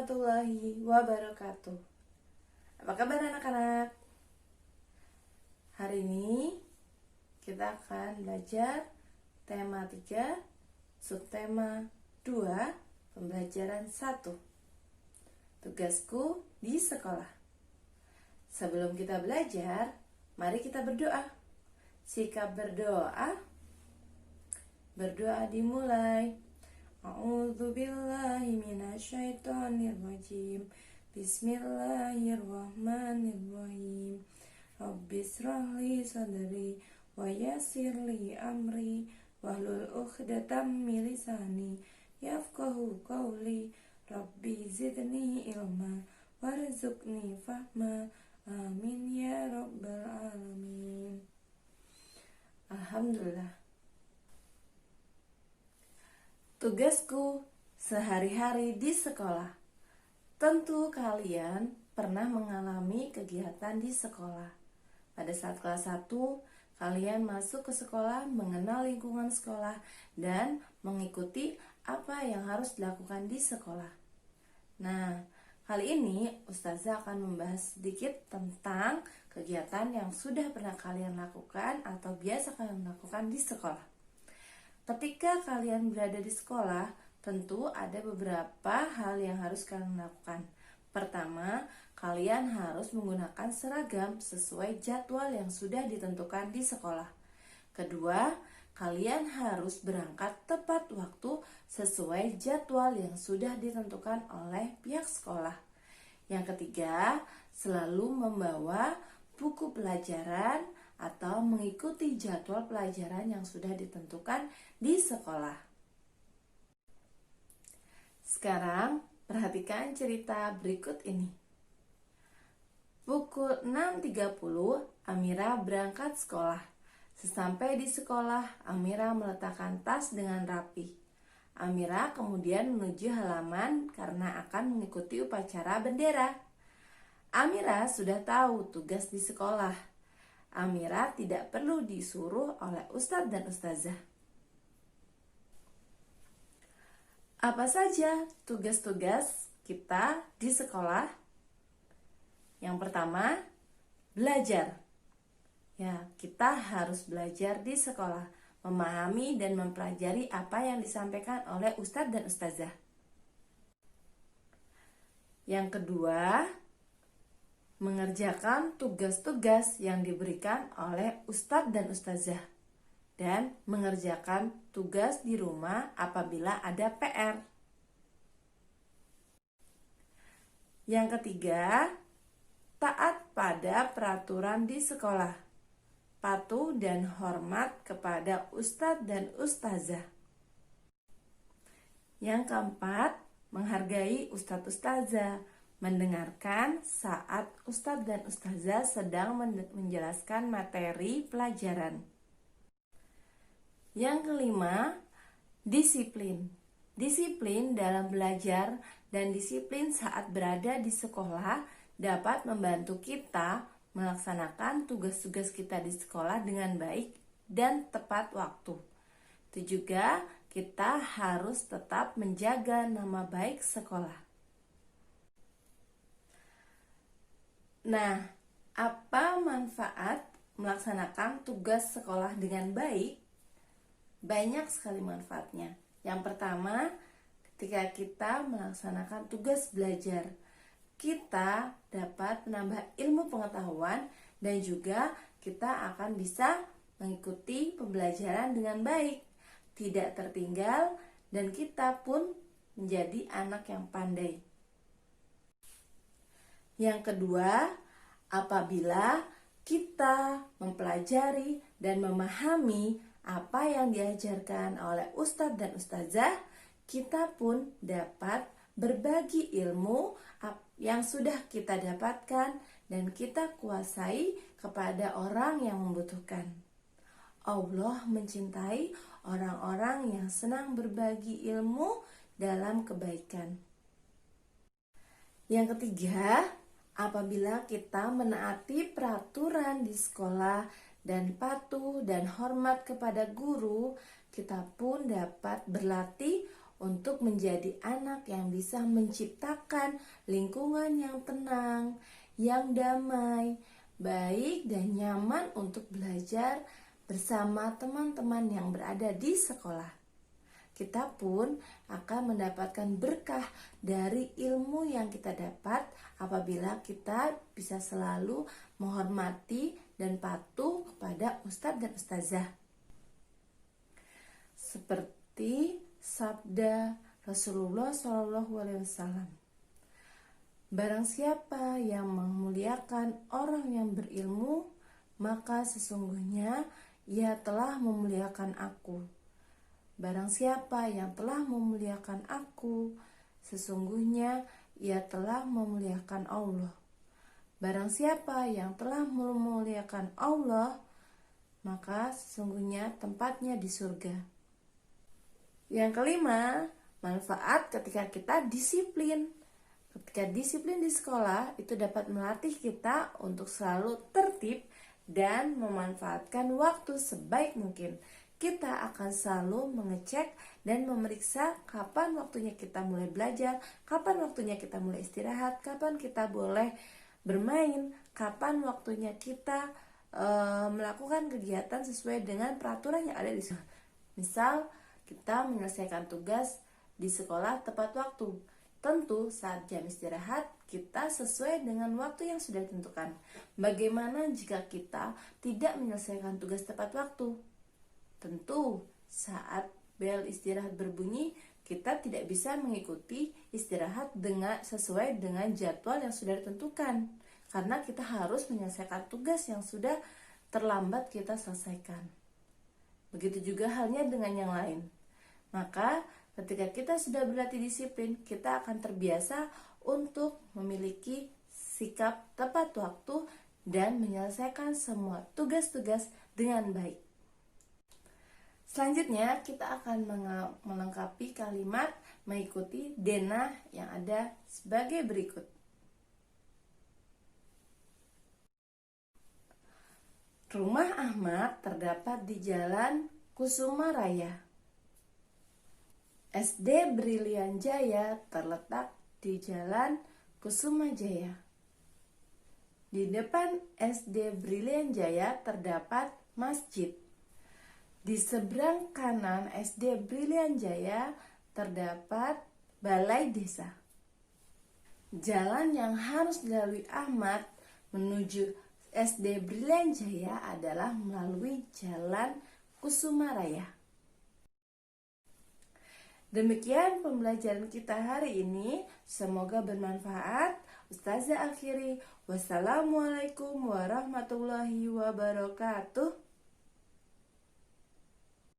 warahmatullahi wabarakatuh. Apa kabar anak-anak? Hari ini kita akan belajar tema 3, subtema 2, pembelajaran 1. Tugasku di sekolah. Sebelum kita belajar, mari kita berdoa. Sikap berdoa. Berdoa dimulai. A'udzubillahi minasyaitonirrajim. Bismillahirrahmanirrahim. Rabbishrahli sadri wa yassirli amri wahlul 'uqdatam min lisani yafqahu qawli. Rabbi zidni ilma warzuqni fahma. Amin ya rabbal alamin. Alhamdulillah. Tugasku sehari-hari di sekolah. Tentu kalian pernah mengalami kegiatan di sekolah. Pada saat kelas 1, kalian masuk ke sekolah, mengenal lingkungan sekolah, dan mengikuti apa yang harus dilakukan di sekolah. Nah, kali ini Ustazah akan membahas sedikit tentang kegiatan yang sudah pernah kalian lakukan atau biasa kalian lakukan di sekolah. Ketika kalian berada di sekolah, tentu ada beberapa hal yang harus kalian lakukan. Pertama, kalian harus menggunakan seragam sesuai jadwal yang sudah ditentukan di sekolah. Kedua, kalian harus berangkat tepat waktu sesuai jadwal yang sudah ditentukan oleh pihak sekolah. Yang ketiga, selalu membawa buku pelajaran atau mengikuti jadwal pelajaran yang sudah ditentukan di sekolah. Sekarang, perhatikan cerita berikut ini. Pukul 6.30, Amira berangkat sekolah. Sesampai di sekolah, Amira meletakkan tas dengan rapi. Amira kemudian menuju halaman karena akan mengikuti upacara bendera. Amira sudah tahu tugas di sekolah. Amira tidak perlu disuruh oleh Ustadz dan Ustazah. Apa saja tugas-tugas kita di sekolah? Yang pertama, belajar. Ya, kita harus belajar di sekolah, memahami dan mempelajari apa yang disampaikan oleh Ustadz dan Ustazah. Yang kedua, mengerjakan tugas-tugas yang diberikan oleh Ustadz dan Ustazah dan mengerjakan tugas di rumah apabila ada PR. Yang ketiga, taat pada peraturan di sekolah, patuh dan hormat kepada Ustadz dan Ustazah. Yang keempat, menghargai Ustadz Ustazah, mendengarkan saat Ustadz dan Ustazah sedang menjelaskan materi pelajaran. Yang kelima, disiplin. Disiplin dalam belajar dan disiplin saat berada di sekolah dapat membantu kita melaksanakan tugas-tugas kita di sekolah dengan baik dan tepat waktu. Itu juga kita harus tetap menjaga nama baik sekolah. Nah, apa manfaat melaksanakan tugas sekolah dengan baik? Banyak sekali manfaatnya. Yang pertama, ketika kita melaksanakan tugas belajar, kita dapat menambah ilmu pengetahuan dan juga kita akan bisa mengikuti pembelajaran dengan baik, tidak tertinggal, dan kita pun menjadi anak yang pandai. Yang kedua, apabila kita mempelajari dan memahami apa yang diajarkan oleh Ustadz dan Ustazah, kita pun dapat berbagi ilmu yang sudah kita dapatkan dan kita kuasai kepada orang yang membutuhkan. Allah mencintai orang-orang yang senang berbagi ilmu dalam kebaikan. Yang ketiga, apabila kita menaati peraturan di sekolah dan patuh dan hormat kepada guru, kita pun dapat berlatih untuk menjadi anak yang bisa menciptakan lingkungan yang tenang, yang damai, baik dan nyaman untuk belajar bersama teman-teman yang berada di sekolah. Kita pun akan mendapatkan berkah dari ilmu yang kita dapat apabila kita bisa selalu menghormati dan patuh kepada ustadz dan ustazah. Seperti sabda Rasulullah SAW, barang siapa yang memuliakan orang yang berilmu, maka sesungguhnya ia telah memuliakan aku. Barang siapa yang telah memuliakan aku, sesungguhnya ia telah memuliakan Allah. Barang siapa yang telah memuliakan Allah, maka sesungguhnya tempatnya di surga. Yang kelima, manfaat ketika kita disiplin. Ketika disiplin di sekolah, itu dapat melatih kita untuk selalu tertib dan memanfaatkan waktu sebaik mungkin. Kita akan selalu mengecek dan memeriksa kapan waktunya kita mulai belajar, kapan waktunya kita mulai istirahat, kapan kita boleh bermain, kapan waktunya kita melakukan kegiatan sesuai dengan peraturan yang ada di sekolah. Misal, kita menyelesaikan tugas di sekolah tepat waktu. Tentu saat jam istirahat kita sesuai dengan waktu yang sudah ditentukan. Bagaimana jika kita tidak menyelesaikan tugas tepat waktu? Tentu saat bel istirahat berbunyi, kita tidak bisa mengikuti istirahat sesuai dengan jadwal yang sudah ditentukan, karena kita harus menyelesaikan tugas yang sudah terlambat kita selesaikan. Begitu juga halnya dengan yang lain. Maka ketika kita sudah berlatih disiplin, kita akan terbiasa untuk memiliki sikap tepat waktu dan menyelesaikan semua tugas-tugas dengan baik. Selanjutnya kita akan melengkapi kalimat mengikuti denah yang ada sebagai berikut. Rumah Ahmad terdapat di Jalan Kusuma Raya. SD Brilian Jaya terletak di Jalan Kusuma Jaya. Di depan SD Brilian Jaya terdapat masjid. Di seberang kanan SD Brilian Jaya terdapat balai desa. Jalan yang harus dilalui Ahmad menuju SD Brilian Jaya adalah melalui Jalan Kusuma Raya. Demikian pembelajaran kita hari ini. Semoga bermanfaat. Ustazah akhiri. Wassalamualaikum warahmatullahi wabarakatuh.